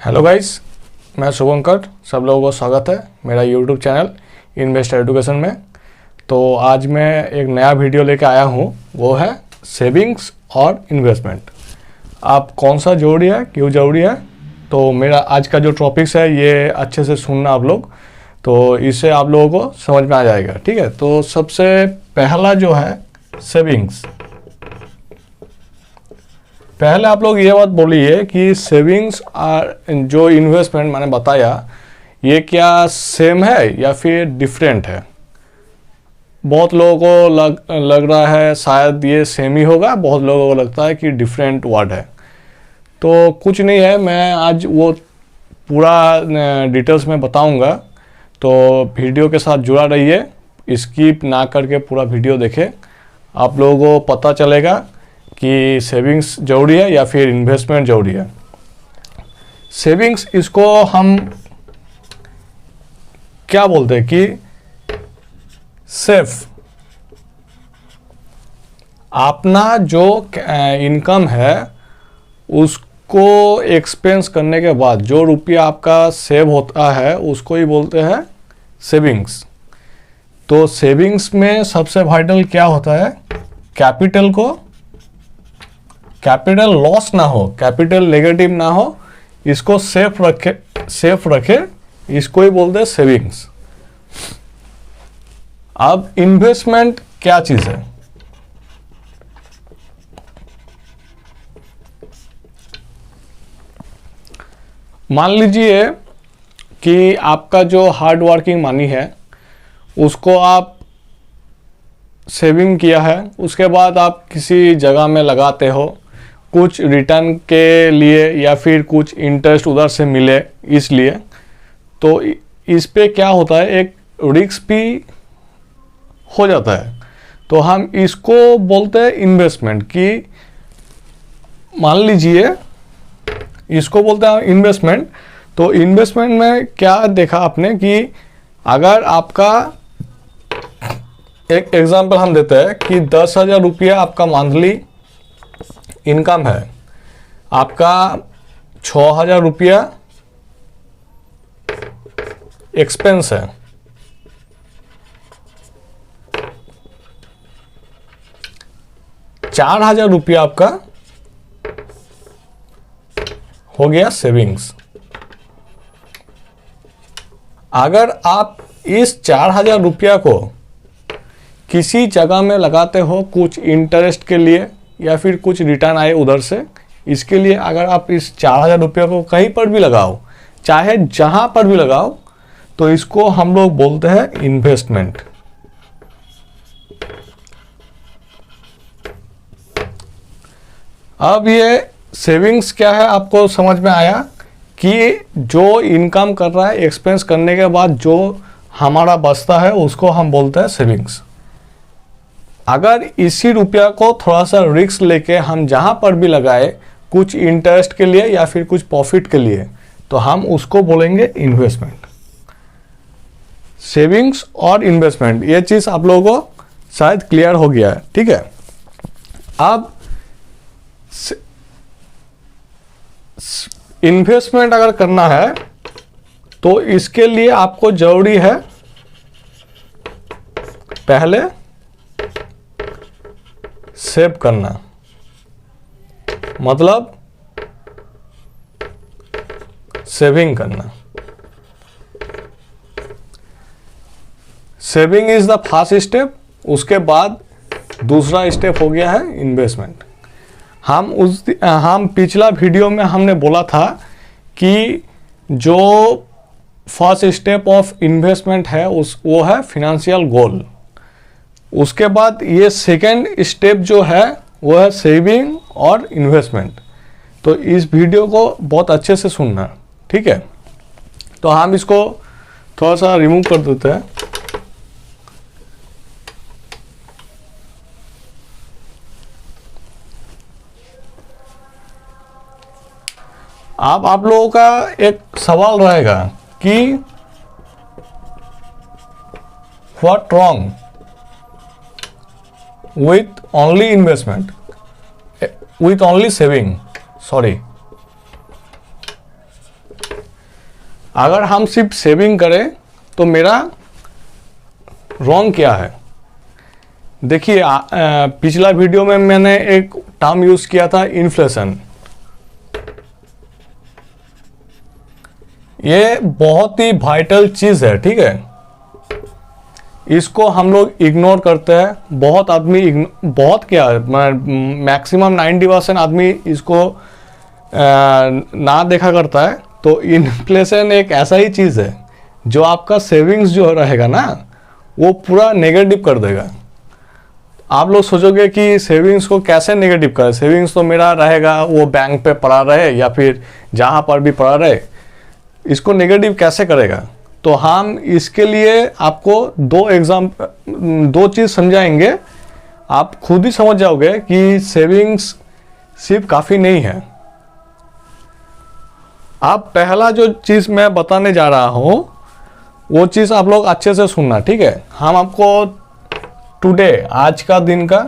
Hello guys, मैं शुभंकर। सब लोगों को स्वागत है मेरा यूट्यूब चैनल इन्वेस्टर एजुकेशन में। तो आज मैं एक नया वीडियो लेके आया हूँ, वो है सेविंग्स और इन्वेस्टमेंट। आप कौन सा ज़रूरी है, क्यों ज़रूरी है, तो मेरा आज का जो टॉपिक्स है ये अच्छे से सुनना आप लोग, तो इससे आप लोगों को समझ में आ जाएगा। ठीक है, तो सबसे पहला जो है सेविंग्स। पहले आप लोग ये बात बोलिए कि सेविंग्स और जो इन्वेस्टमेंट मैंने बताया ये क्या सेम है या फिर डिफरेंट है। बहुत लोगों को लग रहा है शायद ये सेम ही होगा, बहुत लोगों को लगता है कि डिफरेंट वर्ड है। तो कुछ नहीं है, मैं आज वो पूरा डिटेल्स में बताऊंगा, तो वीडियो के साथ जुड़ा रहिए, स्किप ना करके पूरा वीडियो देखें। आप लोगों को पता चलेगा कि सेविंग्स ज़रूरी है या फिर इन्वेस्टमेंट ज़रूरी है। सेविंग्स, इसको हम क्या बोलते हैं कि सेफ, अपना जो इनकम है उसको एक्सपेंस करने के बाद जो रुपया आपका सेव होता है उसको ही बोलते हैं सेविंग्स। तो सेविंग्स में सबसे वाइटल क्या होता है, कैपिटल लॉस ना हो, कैपिटल नेगेटिव ना हो, इसको सेफ रखे, इसको ही बोलते हैं सेविंग्स। अब इन्वेस्टमेंट क्या चीज है। मान लीजिए कि आपका जो हार्ड वर्किंग मनी है उसको आप सेविंग किया है, उसके बाद आप किसी जगह में लगाते हो कुछ रिटर्न के लिए या फिर कुछ इंटरेस्ट उधर से मिले इसलिए, तो इस पे क्या होता है, एक रिस्क भी हो जाता है। तो हम इसको बोलते हैं इन्वेस्टमेंट। कि मान लीजिए इसको बोलते हैं इन्वेस्टमेंट। तो इन्वेस्टमेंट में क्या देखा आपने कि अगर आपका एक एग्जांपल हम देते हैं कि 10,000 रुपया आपका मंथली इनकम है, आपका 6,000 रुपया एक्सपेंस है, ₹4,000 आपका हो गया सेविंग्स। अगर आप इस 4,000 रुपया को किसी जगह में लगाते हो कुछ इंटरेस्ट के लिए या फिर कुछ रिटर्न आए उधर से, इसके लिए अगर आप इस 4,000 रुपये को कहीं पर भी लगाओ, चाहे जहां पर भी लगाओ, तो इसको हम लोग बोलते हैं इन्वेस्टमेंट। अब ये सेविंग्स क्या है आपको समझ में आया कि जो इनकम कर रहा है एक्सपेंस करने के बाद जो हमारा बचता है उसको हम बोलते हैं सेविंग्स। अगर इसी रुपया को थोड़ा सा रिस्क लेके हम जहां पर भी लगाए कुछ इंटरेस्ट के लिए या फिर कुछ प्रॉफिट के लिए, तो हम उसको बोलेंगे इन्वेस्टमेंट। सेविंग्स और इन्वेस्टमेंट, ये चीज आप लोगों को शायद क्लियर हो गया है। ठीक है, अब इन्वेस्टमेंट अगर करना है तो इसके लिए आपको जरूरी है पहले सेव करना, मतलब सेविंग करना। Saving is the first step. उसके बाद दूसरा स्टेप हो गया है इन्वेस्टमेंट। हम पिछला वीडियो में हमने बोला था कि जो फर्स्ट स्टेप ऑफ इन्वेस्टमेंट है वो है फिनेंशियल गोल। उसके बाद ये सेकेंड स्टेप जो है वो है सेविंग और इन्वेस्टमेंट। तो इस वीडियो को बहुत अच्छे से सुनना, ठीक है। तो हम इसको थोड़ा सा रिमूव कर देते हैं। अब आप लोगों का एक सवाल रहेगा कि what wrong with only investment, with only saving, sorry, अगर हम सिर्फ सेविंग करें तो मेरा रॉन्ग क्या है? देखिए पिछला वीडियो में मैंने एक टर्म यूज किया था, इन्फ्लेशन। ये बहुत ही वाइटल चीज है, ठीक है। इसको हम लोग इग्नोर करते हैं। बहुत आदमी बहुत क्या मैक्सिमम 90% आदमी इसको ना देखा करता है। तो इन्फ्लेशन एक ऐसा ही चीज़ है जो आपका सेविंग्स जो रहेगा ना, वो पूरा नेगेटिव कर देगा। आप लोग सोचोगे कि सेविंग्स को कैसे नेगेटिव करें, सेविंग्स तो मेरा रहेगा वो बैंक पे पड़ा रहे या फिर जहाँ पर भी पड़ा रहे, इसको नेगेटिव कैसे करेगा? तो हम इसके लिए आपको दो चीज़ समझाएंगे। आप खुद ही समझ जाओगे कि सेविंग्स सिर्फ काफ़ी नहीं है। आप पहला जो चीज़ मैं बताने जा रहा हूँ वो चीज़ आप लोग अच्छे से सुनना, ठीक है। हम आपको टुडे, आज का दिन का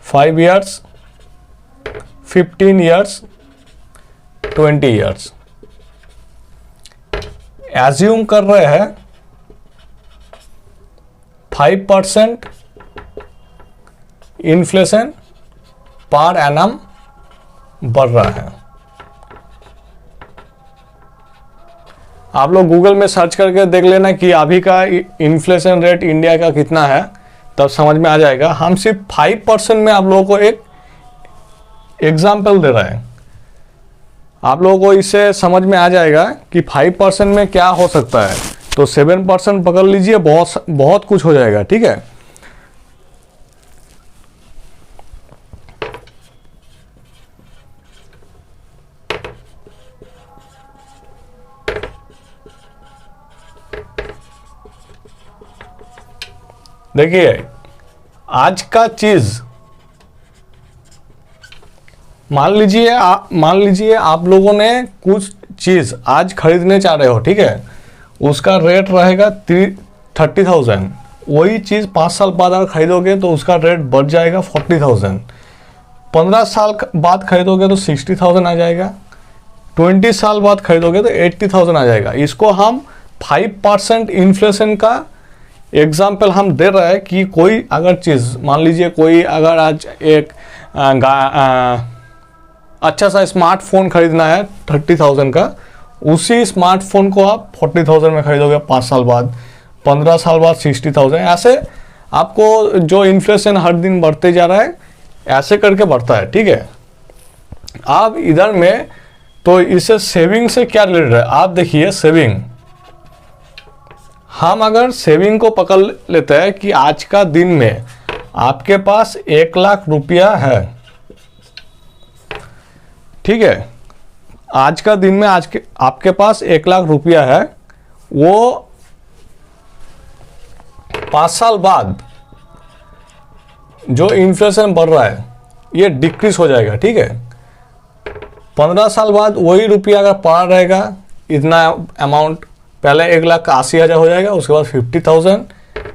5 years, 15 years, 20 years एज्यूम कर रहे हैं 5% इन्फ्लेशन पर एनम बढ़ रहा है। आप लोग गूगल में सर्च करके देख लेना कि अभी का इन्फ्लेशन रेट इंडिया का कितना है, तब समझ में आ जाएगा। हम सिर्फ 5% में आप लोगों को एक एग्जाम्पल दे रहे हैं। आप लोगों को इससे समझ में आ जाएगा कि 5% में क्या हो सकता है। तो 7% पकड़ लीजिए, बहुत कुछ हो जाएगा, ठीक है। देखिए आज का चीज, मान लीजिए आप लोगों ने कुछ चीज आज खरीदने चाह रहे हो, ठीक है। उसका रेट रहेगा 30,000। वही चीज 5 साल बाद अगर खरीदोगे तो उसका रेट बढ़ जाएगा 40,000। 15 साल बाद खरीदोगे तो 60,000 आ जाएगा। 20 साल बाद खरीदोगे तो 80,000 आ जाएगा। इसको हम 5% इन्फ्लेशन का एग्जाम्पल हम दे रहे हैं कि कोई अगर चीज़, मान लीजिए कोई अगर आज एक अच्छा सा स्मार्टफोन खरीदना है 30,000 का, उसी स्मार्टफोन को आप 40,000 में खरीदोगे 5 साल बाद, 15 साल बाद 60,000। ऐसे आपको जो इन्फ्लेशन हर दिन बढ़ते जा रहा है, ऐसे करके बढ़ता है, ठीक है। आप इधर में तो इसे सेविंग से क्या रिलेटेड है? आप देखिए सेविंग, हम अगर सेविंग को पकड़ लेते हैं कि आज का दिन में आपके पास 1 लाख रुपया है, ठीक है। आज का दिन में आपके पास 1 लाख रुपया है, वो 5 साल बाद जो इन्फ्लेशन बढ़ रहा है ये डिक्रीज हो जाएगा, ठीक है। 15 साल बाद वही रुपया अगर पड़ा रहेगा, इतना अमाउंट, पहले 1,80,000 हो जाएगा, उसके बाद 50,000,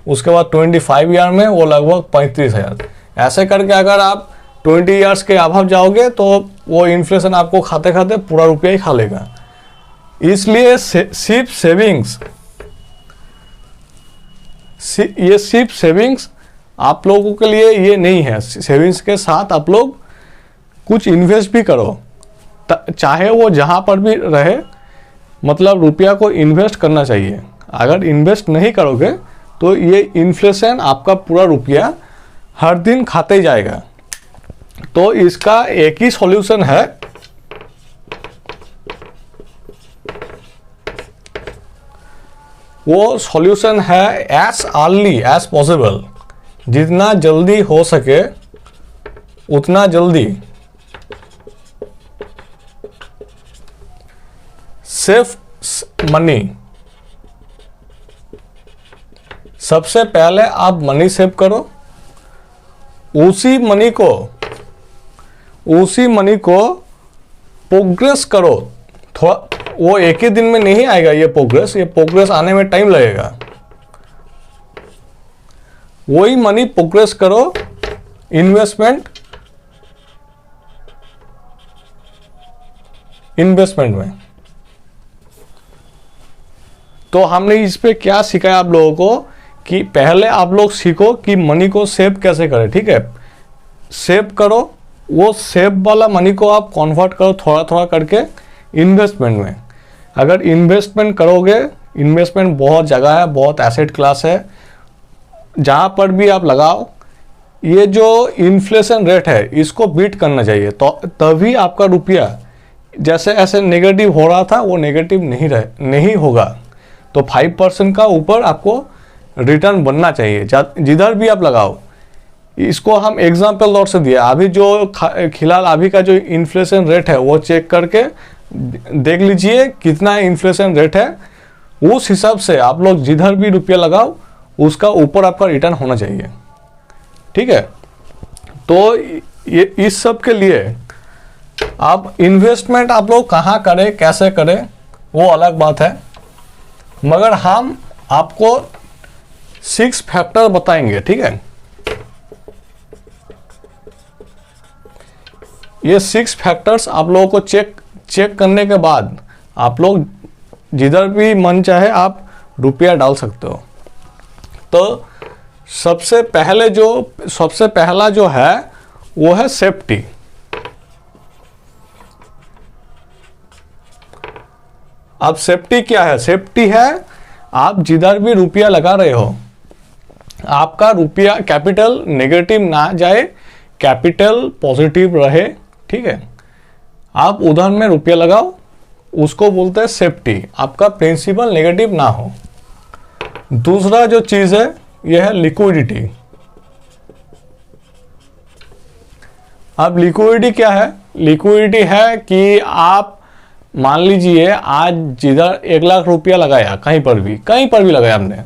उसके बाद 25 ईयर में वो लगभग 35,000। ऐसे करके अगर आप 20 ईयर्स के अभाव जाओगे तो वो इन्फ्लेशन आपको खाते खाते पूरा रुपया ही खा लेगा। इसलिए सिर्फ सेविंग्स, ये सिर्फ सेविंग्स आप लोगों के लिए ये नहीं है। सेविंग्स के साथ आप लोग कुछ इन्वेस्ट भी करो, चाहे वो जहाँ पर भी रहे, मतलब रुपया को इन्वेस्ट करना चाहिए। अगर इन्वेस्ट नहीं करोगे तो ये इन्फ्लेशन आपका पूरा रुपया हर दिन खाते जाएगा। तो इसका एक ही सॉल्यूशन है, वो सॉल्यूशन है एज अर्ली एज पॉसिबल, जितना जल्दी हो सके उतना जल्दी सेव मनी। सबसे पहले आप मनी सेव करो, उसी मनी को प्रोग्रेस करो। थोड़ा वो एक ही दिन में नहीं आएगा, ये प्रोग्रेस आने में टाइम लगेगा। वही मनी प्रोग्रेस करो इन्वेस्टमेंट में। तो हमने इस पे क्या सिखाया आप लोगों को कि पहले आप लोग सीखो कि मनी को सेव कैसे करें, ठीक है। सेव करो, वो सेव वाला मनी को आप कन्वर्ट करो थोड़ा थोड़ा करके इन्वेस्टमेंट में। अगर इन्वेस्टमेंट करोगे, इन्वेस्टमेंट बहुत जगह है, बहुत एसेट क्लास है, जहाँ पर भी आप लगाओ, ये जो इन्फ्लेशन रेट है इसको बीट करना चाहिए, तो तभी आपका रुपया जैसे ऐसे नेगेटिव हो रहा था वो नेगेटिव नहीं होगा। तो 5% का ऊपर आपको रिटर्न बनना चाहिए जिधर भी आप लगाओ। इसको हम एग्जाम्पल तौर से दिया, अभी जो फिलहाल अभी का जो इन्फ्लेशन रेट है वो चेक करके देख लीजिए कितना इन्फ्लेशन रेट है, उस हिसाब से आप लोग जिधर भी रुपया लगाओ उसका ऊपर आपका रिटर्न होना चाहिए, ठीक है। तो ये इस सब के लिए आप इन्वेस्टमेंट आप लोग कहाँ करें, कैसे करें, वो अलग बात है, मगर हम आपको 6 फैक्टर बताएंगे, ठीक है। ये 6 फैक्टर्स आप लोगों को चेक करने के बाद आप लोग जिधर भी मन चाहे आप रुपया डाल सकते हो। तो सबसे पहला जो है वो है सेफ्टी। अब सेफ्टी क्या है? सेफ्टी है आप जिधर भी रुपया लगा रहे हो आपका रुपया कैपिटल नेगेटिव ना जाए, कैपिटल पॉजिटिव रहे, ठीक है। आप उधर में रुपया लगाओ, उसको बोलते हैं सेफ्टी, आपका प्रिंसिपल नेगेटिव ना हो। दूसरा जो चीज है यह है लिक्विडिटी। अब लिक्विडिटी क्या है? लिक्विडिटी है कि आप मान लीजिए आज जिधर 1 लाख रुपया लगाया, कहीं पर भी लगाया आपने,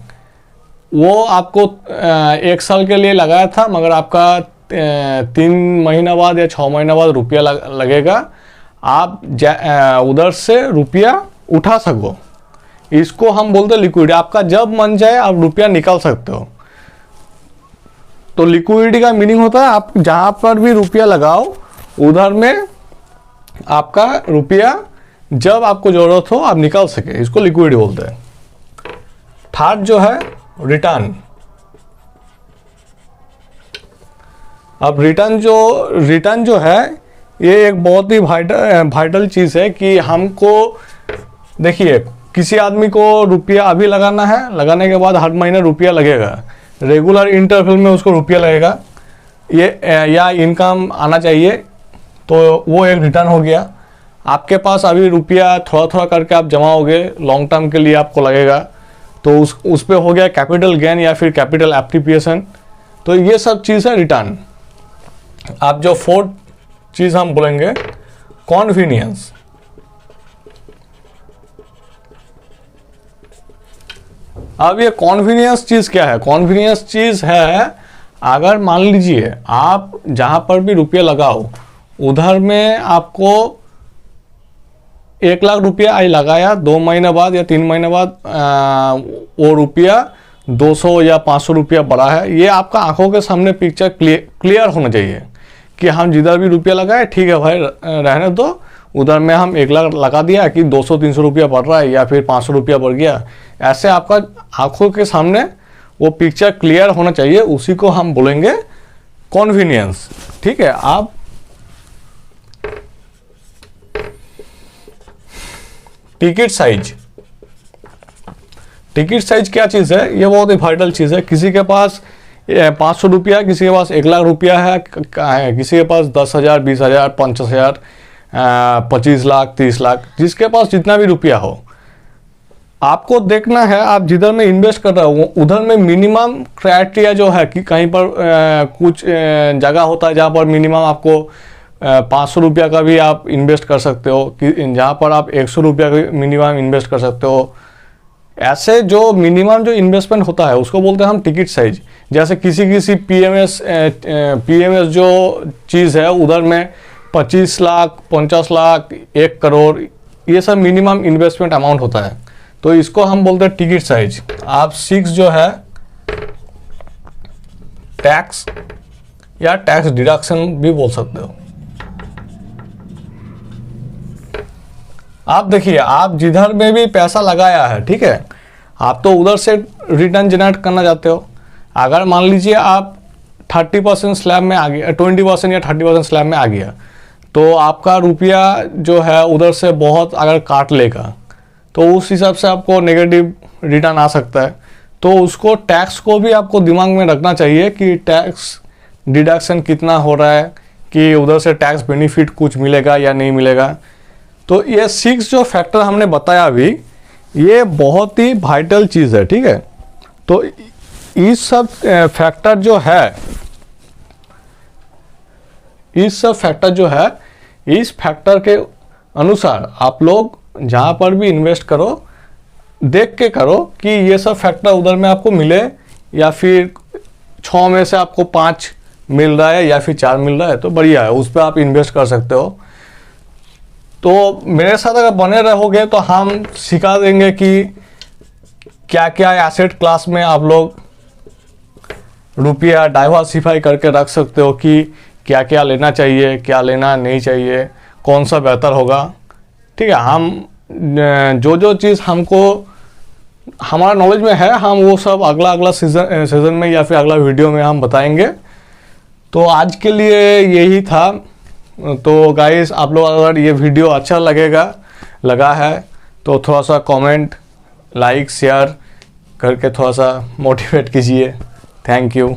वो आपको 1 साल के लिए लगाया था, मगर आपका 3 महीना बाद या 6 महीना बाद रुपया लगेगा, आप उधर से रुपया उठा सको, इसको हम बोलते हैं लिक्विडिटी। आपका जब मन जाए आप रुपया निकाल सकते हो। तो लिक्विडिटी का मीनिंग होता है आप जहां पर भी रुपया लगाओ उधर में आपका रुपया जब आपको जरूरत हो आप निकाल सके, इसको लिक्विडिटी बोलते हैं। थर्ड जो है रिटर्न। अब रिटर्न जो है ये एक बहुत ही वाइटल चीज है कि हमको देखिए, किसी आदमी को रुपया अभी लगाना है, लगाने के बाद हर महीने रुपया लगेगा, रेगुलर इंटरवल में उसको रुपया लगेगा, ये या इनकम आना चाहिए, तो वो एक रिटर्न हो गया। आपके पास अभी रुपया थोड़ा थोड़ा करके आप जमाओगे, लॉन्ग टर्म के लिए आपको लगेगा, तो उस पे हो गया कैपिटल गेन या फिर कैपिटल एप्रिसिएशन। तो ये सब चीज़ है रिटर्न। आप जो 4th चीज़ हम बोलेंगे कॉन्वीनियंस। अब ये कॉन्वीनियंस चीज़ क्या है? कॉन्वीनियंस चीज़ है अगर मान लीजिए आप जहाँ पर भी रुपया लगाओ उधर में आपको 1 लाख रुपया आज लगाया, 2 महीने बाद या 3 महीने बाद वो रुपया 200 या 500 रुपया बढ़ा है, ये आपका आंखों के सामने पिक्चर क्लियर होना चाहिए कि हम जिधर भी रुपया लगाए ठीक है भाई रहने दो, उधर में हम 1 लाख लगा दिया कि 200-300 रुपया बढ़ रहा है या फिर 500 रुपया बढ़ गया, ऐसे आपका आंखों के सामने वो पिक्चर क्लियर होना चाहिए, उसी को हम बोलेंगे कॉन्वीनियंस, ठीक है। आप टिकट साइज क्या चीज़ है? ये बहुत ही वाइटल चीज़ है। किसी के पास 500 रुपया, किसी के पास 1 लाख रुपया है, किसी के पास 10,000, 20,000, 50,000, 25 लाख, 30 लाख, जिसके पास जितना भी रुपया हो, आपको देखना है आप जिधर में इन्वेस्ट कर रहे हो उधर में मिनिमम क्राइटेरिया जो है कि कहीं पर कुछ जगह होता है जहाँ पर मिनिमम आपको 500 रुपया का भी आप इन्वेस्ट कर सकते हो, कि जहाँ पर आप 100 रुपया का मिनिमम इन्वेस्ट कर सकते हो। ऐसे जो मिनिमम जो इन्वेस्टमेंट होता है उसको बोलते हैं हम टिकट साइज। जैसे किसी पीएमएस जो चीज़ है उधर में 25 लाख, 50 लाख, 1 करोड़, ये सब मिनिमम इन्वेस्टमेंट अमाउंट होता है, तो इसको हम बोलते हैं टिकट साइज। आप 6 जो है टैक्स या टैक्स डिडक्शन भी बोल सकते हो। आप देखिए, आप जिधर में भी पैसा लगाया है, ठीक है, आप तो उधर से रिटर्न जनरेट करना चाहते हो। अगर मान लीजिए आप 30% स्लैब में आ गया, 20% या 30% स्लैब में आ गया, तो आपका रुपया जो है उधर से बहुत अगर काट लेगा तो उस हिसाब से आपको नेगेटिव रिटर्न आ सकता है। तो उसको टैक्स को भी आपको दिमाग में रखना चाहिए कि टैक्स डिडक्शन कितना हो रहा है, कि उधर से टैक्स बेनिफिट कुछ मिलेगा या नहीं मिलेगा। तो ये 6 जो फैक्टर हमने बताया अभी, ये बहुत ही वाइटल चीज़ है, ठीक है। तो इस सब फैक्टर जो है, इस फैक्टर के अनुसार आप लोग जहाँ पर भी इन्वेस्ट करो, देख के करो कि ये सब फैक्टर उधर में आपको मिले, या फिर 6 में से आपको 5 मिल रहा है या फिर 4 मिल रहा है तो बढ़िया है, उस पर आप इन्वेस्ट कर सकते हो। तो मेरे साथ अगर बने रहोगे तो हम सिखा देंगे कि क्या क्या एसेट क्लास में आप लोग रुपया डाइवर्सिफाई करके रख सकते हो, कि क्या क्या लेना चाहिए, क्या लेना नहीं चाहिए, कौन सा बेहतर होगा, ठीक है। हम जो चीज़ हमको हमारा नॉलेज में है, हम वो सब अगला सीजन में या फिर अगला वीडियो में हम बताएंगे। तो आज के लिए यही था। तो गाइस, आप लोग अगर ये वीडियो अच्छा लगा है तो थोड़ा सा कमेंट, लाइक, शेयर करके थोड़ा सा मोटिवेट कीजिए। Thank you.